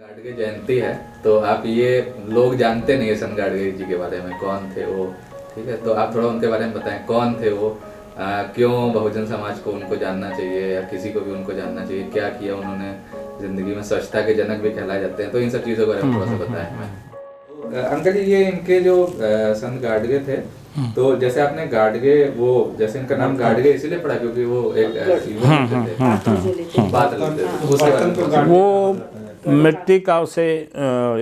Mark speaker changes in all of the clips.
Speaker 1: गाडगे जयंती है, तो आप ये लोग जानते नहीं है संत गाडगे जी के बारे में, कौन थे वो। ठीक है, तो आप थोड़ा उनके बारे में बताएं, कौन थे वो, क्यों बहुजन समाज को उनको जानना चाहिए या किसी को भी उनको जानना चाहिए, क्या किया उन्होंने जिंदगी में, स्वच्छता के जनक भी कहलाए जाते हैं। तो इन सब चीज़ों के बारे में थोड़ा सा बताएं हमें। अंकल जी, ये इनके जो संत गाडगे थे, तो जैसे आपने गाडगे, वो जैसे इनका नाम गाडगे इसीलिए पड़ा क्योंकि वो एक
Speaker 2: वो मिट्टी का उसे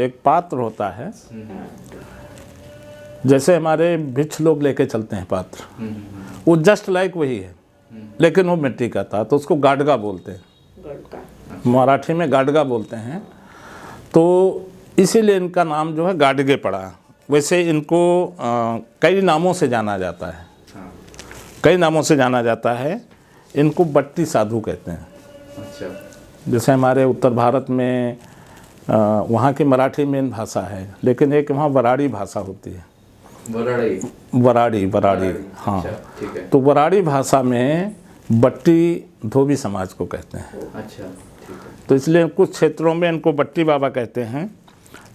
Speaker 2: एक पात्र होता है, जैसे हमारे भिक्ष लोग लेके चलते हैं पात्र, वो जस्ट लाइक वही है, लेकिन वो मिट्टी का था, तो उसको गाडगा बोलते हैं, मराठी में गाडगा बोलते हैं। तो इसीलिए इनका नाम जो है गाडगे पड़ा। वैसे इनको कई नामों से जाना जाता है, कई नामों से जाना जाता है। इनको बट्टी साधु कहते हैं।
Speaker 1: अच्छा।
Speaker 2: जैसे हमारे उत्तर भारत में वहाँ की मराठी मेन भाषा है, लेकिन एक वहाँ वराड़ी भाषा होती है, वराड़ी। हाँ।
Speaker 1: अच्छा, ठीक है।
Speaker 2: तो वराड़ी भाषा में बट्टी धोबी समाज को कहते हैं।
Speaker 1: अच्छा, ठीक है।
Speaker 2: तो इसलिए कुछ क्षेत्रों में इनको बट्टी बाबा कहते हैं।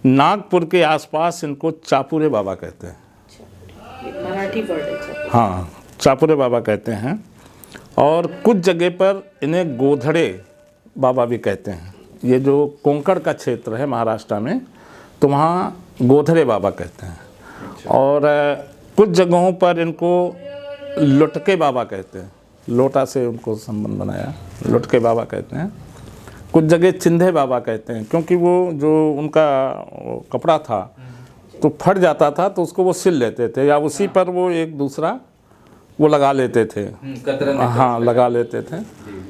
Speaker 2: नागपुर के आसपास इनको चापुरे बाबा कहते हैं।
Speaker 3: मराठी वर्ड है।
Speaker 2: हाँ, चापुरे बाबा कहते हैं। और कुछ जगह पर इन्हें गोधड़े बाबा भी कहते हैं। ये जो कोंकण का क्षेत्र है महाराष्ट्र में, तो वहाँ गोधड़े बाबा कहते हैं। और कुछ जगहों पर इनको लुटके बाबा कहते हैं, लोटा से उनको संबंध बनाया, लुटके बाबा कहते हैं। कुछ जगह चिंधे बाबा कहते हैं, क्योंकि वो जो उनका कपड़ा था तो फट जाता था, तो उसको वो सिल लेते थे, या उसी पर वो एक दूसरा वो लगा लेते थे। हाँ, लगा लेते थे,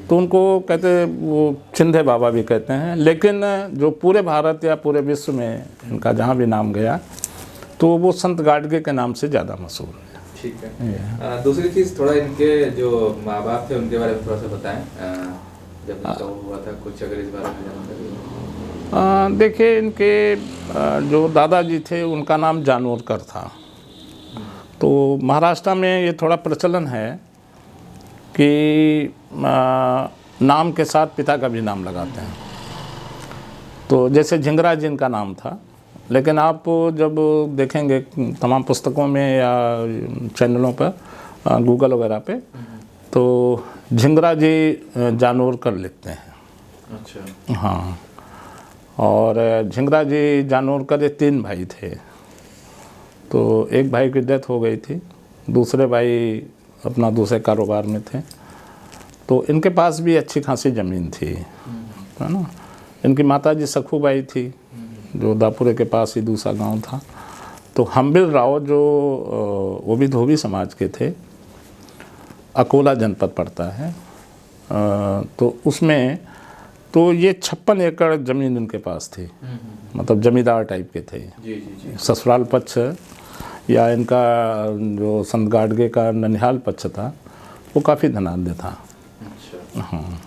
Speaker 2: तो उनको कहते, वो चिंधे बाबा भी कहते हैं। लेकिन जो पूरे भारत या पूरे विश्व में इनका जहाँ भी नाम गया, तो वो संत गाडगे के नाम से ज़्यादा मशहूर है।
Speaker 1: ठीक है। दूसरी चीज़, थोड़ा इनके जो माँ बाप थे उनके बारे में थोड़ा सा बताएं, जब इनका हुआ था कुछ, अगर इस बारे में जानकारी।
Speaker 2: देखिए, इनके जो दादाजी थे उनका नाम जानोरकर था। तो महाराष्ट्र में ये थोड़ा प्रचलन है कि नाम के साथ पिता का भी नाम लगाते हैं। तो जैसे झिंगरा जी इनका नाम था, लेकिन आप जब देखेंगे तमाम पुस्तकों में या चैनलों पर, गूगल वगैरह पे, तो झिंगरा जी जानोरकर लिखते हैं।
Speaker 1: अच्छा।
Speaker 2: हाँ। और झिंगरा जी जानोरकर ये 3 भाई थे। तो एक भाई की डेथ हो गई थी, दूसरे भाई अपना दूसरे कारोबार में थे। तो इनके पास भी अच्छी खासी ज़मीन थी, है ना। इनकी माताजी सखूबाई थी, जो दापुरे के पास ही दूसरा गांव था। तो हम्बिल राव, जो वो भी धोबी समाज के थे, अकोला जनपद पड़ता है, तो उसमें तो ये 56 एकड़ ज़मीन इनके पास थी, मतलब जमींदार टाइप के थे।
Speaker 1: जी।
Speaker 2: ससुराल पक्ष या इनका जो संत गाडगे का ननिहाल पक्ष था, वो काफ़ी धनाढ्य था।
Speaker 1: अच्छा।
Speaker 2: हाँ।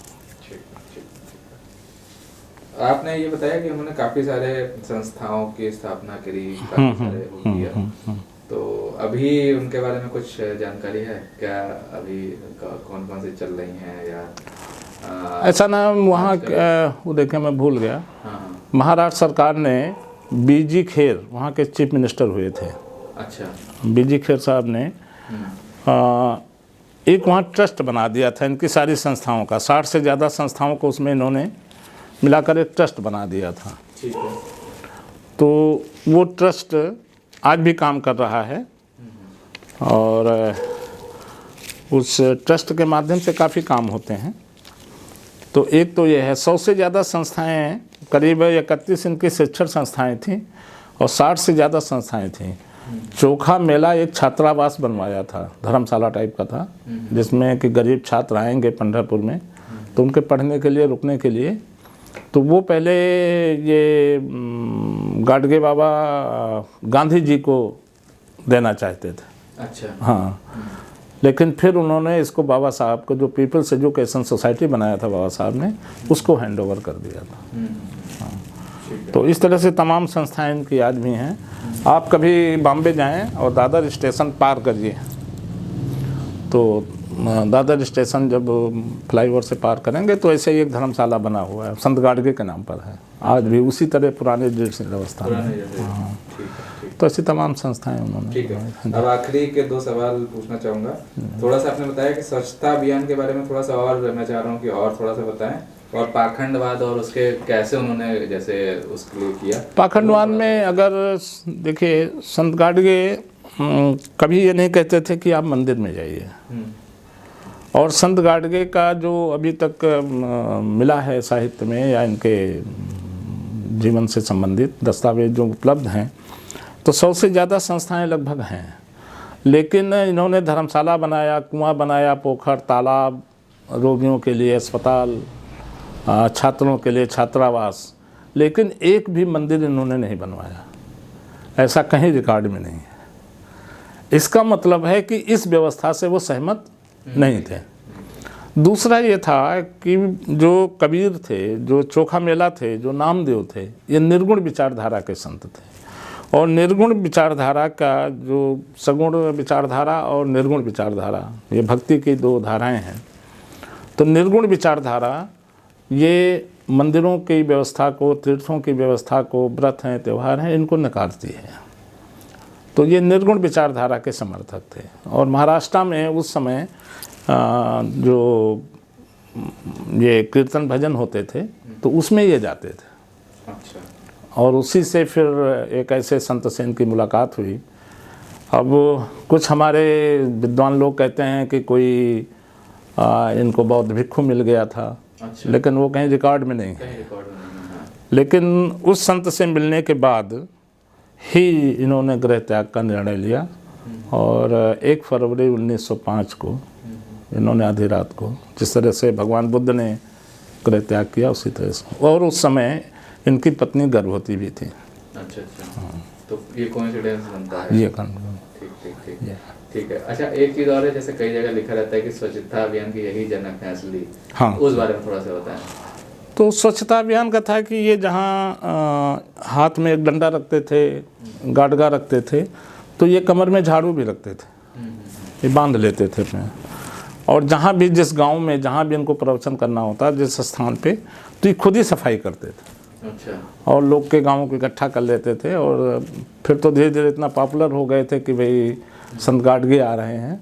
Speaker 1: आपने ये बताया कि उन्होंने काफ़ी सारे संस्थाओं की स्थापना करी, काफ़ी सारे हो किया। तो अभी उनके बारे में कुछ जानकारी है क्या? अभी कौन कौन से चल रही हैं, या
Speaker 2: ऐसा ना वहाँ वो देखे, मैं भूल गया।
Speaker 1: हाँ।
Speaker 2: महाराष्ट्र सरकार ने बीजी खेर वहाँ के चीफ मिनिस्टर हुए थे।
Speaker 1: अच्छा।
Speaker 2: बीजी खेर साहब ने एक वहाँ ट्रस्ट बना दिया था इनकी सारी संस्थाओं का। 60 से ज़्यादा संस्थाओं को उसमें इन्होंने मिलाकर एक ट्रस्ट बना दिया था।
Speaker 1: ठीक है।
Speaker 2: तो वो ट्रस्ट आज भी काम कर रहा है, और उस ट्रस्ट के माध्यम से काफ़ी काम होते हैं। तो एक तो ये है, 100 से ज़्यादा संस्थाएं, करीब 31 इनकी शिक्षण संस्थाएं थीं, और 60 से ज़्यादा संस्थाएं थीं। चोखा मेला एक छात्रावास बनवाया था, धर्मशाला टाइप का था, जिसमें कि गरीब छात्र आएंगे पंढरपुर में, तो उनके पढ़ने के लिए, रुकने के लिए। तो वो पहले ये गाडगे बाबा गांधी जी को देना चाहते थे।
Speaker 1: अच्छा।
Speaker 2: हाँ। लेकिन फिर उन्होंने इसको बाबा साहब को, जो पीपल्स एजुकेशन सोसाइटी बनाया था बाबा साहब ने, उसको हैंड ओवर कर दिया था। हाँ। तो इस तरह से तमाम संस्थाएं इनकी आज भी हैं। आप कभी बॉम्बे जाएं और दादर स्टेशन पार करिए, तो दादर स्टेशन जब फ्लाईओवर से पार करेंगे तो ऐसे ही एक धर्मशाला बना हुआ है, संत गाडगे के नाम पर है। आज भी उसी तरह पुराने जैसी व्यवस्था
Speaker 1: पुराने
Speaker 2: है।
Speaker 1: जैसे।
Speaker 2: हाँ,
Speaker 1: ठीक है, ठीक
Speaker 2: तो ऐसी तमाम संस्थाएं उन्होंने।
Speaker 1: ठीक है। अब आखिरी के 2 सवाल पूछना चाहूँगा। थोड़ा सा आपने बताया कि स्वच्छता अभियान के बारे में थोड़ा सा और मैं चाह रहा हूँ कि और थोड़ा सा बताएं, और पाखंडवाद और उसके कैसे उन्होंने जैसे उसके लिए किया।
Speaker 2: पाखंडवाद में अगर देखिए, संत गाडगे कभी ये नहीं कहते थे कि आप मंदिर में जाइए, और संत गाडगे का जो अभी तक मिला है साहित्य में या इनके जीवन से संबंधित दस्तावेज जो उपलब्ध हैं, तो 100 से ज़्यादा संस्थाएं लगभग हैं। लेकिन इन्होंने धर्मशाला बनाया, कुआं बनाया, पोखर, तालाब, रोगियों के लिए अस्पताल, छात्रों के लिए छात्रावास, लेकिन एक भी मंदिर इन्होंने नहीं बनवाया। ऐसा कहीं रिकॉर्ड में नहीं है। इसका मतलब है कि इस व्यवस्था से वो सहमत नहीं थे। दूसरा ये था कि जो कबीर थे, जो चोखा मेला थे, जो नामदेव थे, ये निर्गुण विचारधारा के संत थे। और निर्गुण विचारधारा का जो सगुण विचारधारा और निर्गुण विचारधारा, ये भक्ति की 2 धाराएं हैं। तो निर्गुण विचारधारा ये मंदिरों की व्यवस्था को, तीर्थों की व्यवस्था को, व्रत हैं, त्यौहार हैं, इनको नकारती है। तो ये निर्गुण विचारधारा के समर्थक थे। और महाराष्ट्र में उस समय जो ये कीर्तन भजन होते थे तो उसमें ये जाते थे।
Speaker 1: अच्छा।
Speaker 2: और उसी से फिर एक ऐसे संत से इनकी मुलाकात हुई। अब कुछ हमारे विद्वान लोग कहते हैं कि कोई इनको बौद्ध भिक्षु मिल गया था।
Speaker 1: अच्छा।
Speaker 2: लेकिन वो कहीं रिकॉर्ड में नहीं है।
Speaker 1: कहीं रिकॉर्ड में नहीं है।
Speaker 2: लेकिन उस संत से मिलने के बाद ही इन्होंने गृह त्याग का निर्णय लिया। और 1 फरवरी 1905 को इन्होंने आधी रात को, जिस तरह से भगवान बुद्ध ने गृह त्याग किया उसी तरह से। और उस समय इनकी पत्नी गर्भवती भी थी।
Speaker 1: अच्छा अच्छा। तो ये कोइंसिडेंस बनता है।
Speaker 2: ये
Speaker 1: ठीक ठीक ठीक ठीक है। अच्छा, एक चीज़ और है, जैसे कई जगह लिखा रहता है कि स्वच्छता अभियान की यही जनक है असली।
Speaker 2: हाँ,
Speaker 1: उस बारे में थोड़ा सा बताएं।
Speaker 2: तो स्वच्छता अभियान का था कि ये जहाँ हाथ में एक डंडा रखते थे, गाडगा रखते थे, तो ये कमर में झाड़ू भी रखते थे, ये बांध लेते थे अपने। और जहाँ भी, जिस गांव में जहाँ भी इनको प्रवचन करना होता, जिस स्थान पे, तो ये खुद ही सफाई करते थे।
Speaker 1: अच्छा।
Speaker 2: और लोग के गाँव को इकट्ठा कर लेते थे। और फिर तो धीरे धीरे इतना पॉपुलर हो गए थे कि भाई संत गाडगे आ रहे हैं,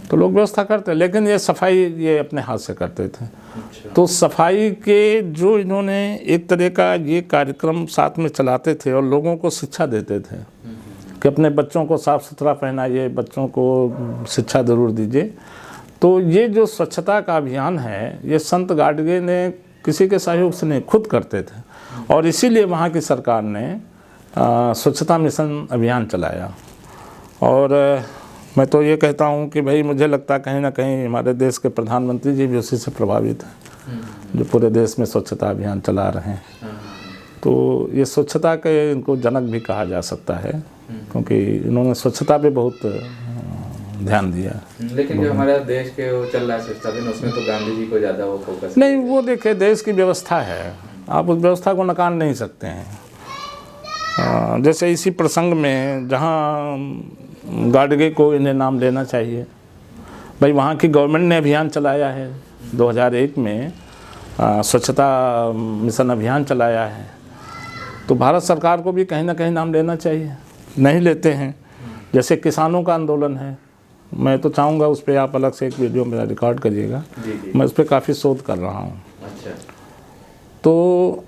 Speaker 2: तो लोग व्यवस्था करते। लेकिन ये सफाई ये अपने हाथ से करते थे।
Speaker 1: अच्छा।
Speaker 2: तो सफाई के जो इन्होंने एक तरह का ये कार्यक्रम साथ में चलाते थे और लोगों को शिक्षा देते थे कि अपने बच्चों को साफ़ सुथरा पहनाइए, बच्चों को शिक्षा ज़रूर दीजिए। तो ये जो स्वच्छता का अभियान है, ये संत गाडगे ने किसी के सहयोग से नहीं, खुद करते थे। और इसीलिए वहाँ की सरकार ने स्वच्छता मिशन अभियान चलाया। और मैं तो ये कहता हूँ कि भाई मुझे लगता है कहीं ना कहीं हमारे देश के प्रधानमंत्री जी भी उसी से प्रभावित हैं, जो पूरे देश में स्वच्छता अभियान चला रहे हैं। तो ये स्वच्छता के इनको जनक भी कहा जा सकता है, क्योंकि इन्होंने स्वच्छता पे बहुत ध्यान दिया।
Speaker 1: लेकिन जो हमारे देश के वो चल रहा है स्वच्छता दिन, उसमें तो गांधी जी को ज़्यादा वो फोकस
Speaker 2: नहीं, वो देखिए देश की व्यवस्था है, आप उस व्यवस्था को नकार नहीं सकते हैं। जैसे इसी प्रसंग में जहाँ गाडगे को इन्हें नाम लेना चाहिए, भाई वहाँ की गवर्नमेंट ने अभियान चलाया है 2001 में, स्वच्छता मिशन अभियान चलाया है, तो भारत सरकार को भी कहीं ना कहीं नाम लेना चाहिए, नहीं लेते हैं। जैसे किसानों का आंदोलन है, मैं तो चाहूँगा उस पर आप अलग से एक वीडियो मेरा रिकॉर्ड करिएगा, मैं उस पर काफ़ी शोध कर रहा हूँ।
Speaker 1: अच्छा।
Speaker 2: तो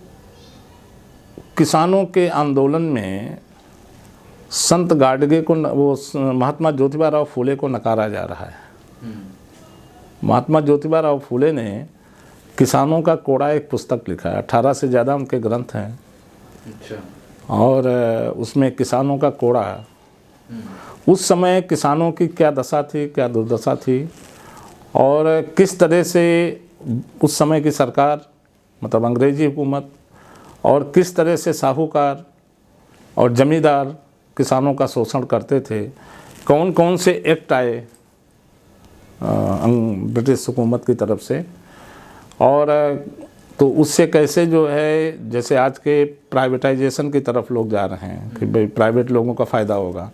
Speaker 2: किसानों के आंदोलन में संत गाडगे को, वो महात्मा ज्योतिबा राव फूले को नकारा जा रहा है। महात्मा ज्योतिबा राव फूले ने किसानों का कोड़ा एक पुस्तक लिखा है, 18 से ज़्यादा उनके ग्रंथ हैं।
Speaker 1: अच्छा।
Speaker 2: और उसमें किसानों का कोड़ा, उस समय किसानों की क्या दशा थी, क्या दुर्दशा थी, और किस तरह से उस समय की सरकार, मतलब अंग्रेजी हुकूमत, और किस तरह से साहूकार और जमींदार किसानों का शोषण करते थे, कौन कौन से एक्ट आए ब्रिटिश हुकूमत की तरफ से, और तो उससे कैसे जो है, जैसे आज के प्राइवेटाइजेशन की तरफ लोग जा रहे हैं कि भाई प्राइवेट लोगों का फ़ायदा होगा,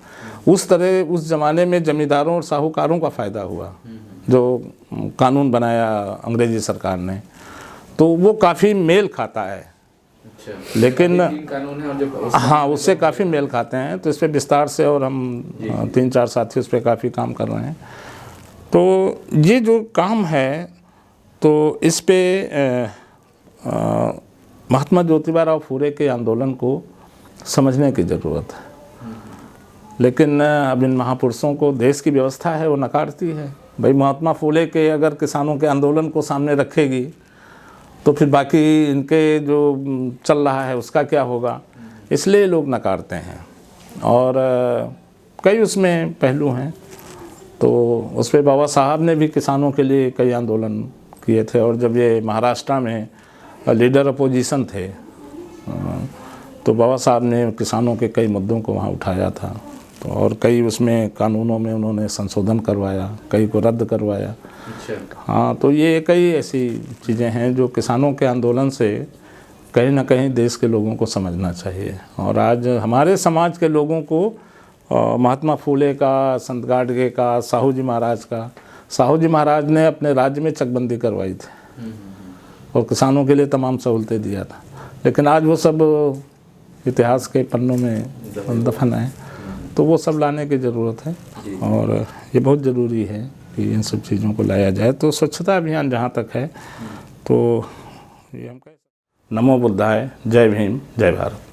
Speaker 2: उस तरह उस ज़माने में ज़मींदारों और साहूकारों का फ़ायदा हुआ, जो कानून बनाया अंग्रेजी सरकार ने, तो वो काफ़ी मेल खाता है।
Speaker 1: अच्छा,
Speaker 2: लेकिन
Speaker 1: 3 कानून है और जो
Speaker 2: हाँ, उससे काफ़ी मेल खाते हैं। तो इस पर विस्तार से और हम 3-4 साथी उस पर काफ़ी काम कर रहे हैं। तो ये जो काम है, तो इस पे महात्मा ज्योतिबा फुले के आंदोलन को समझने की ज़रूरत है। लेकिन अब इन महापुरुषों को देश की व्यवस्था है वो नकारती है। भाई महात्मा फुले के अगर किसानों के आंदोलन को सामने रखेगी तो फिर बाकी इनके जो चल रहा है उसका क्या होगा, इसलिए लोग नकारते हैं। और कई उसमें पहलू हैं। तो उस पर बाबा साहब ने भी किसानों के लिए कई आंदोलन किए थे। और जब ये महाराष्ट्र में लीडर अपोजिशन थे तो बाबा साहब ने किसानों के कई मुद्दों को वहाँ उठाया था। तो और कई उसमें कानूनों में उन्होंने संशोधन करवाया, कई को रद्द करवाया।
Speaker 1: अच्छा,
Speaker 2: हाँ, तो ये कई ऐसी चीज़ें हैं जो किसानों के आंदोलन से कहीं ना कहीं देश के लोगों को समझना चाहिए। और आज हमारे समाज के लोगों को महात्मा फुले का, संत गाडगे का, साहू जी महाराज का, साहू जी महाराज ने अपने राज्य में चकबंदी करवाई थी और किसानों के लिए तमाम सहूलतें दिया था। लेकिन आज वो सब इतिहास के पन्नों में दफन है। तो वो सब लाने की ज़रूरत है और ये बहुत ज़रूरी है कि इन सब चीज़ों को लाया जाए। तो स्वच्छता अभियान जहाँ तक है तो ये हम कह सकते। नमो बुद्धाय, जय भीम, जय भारत।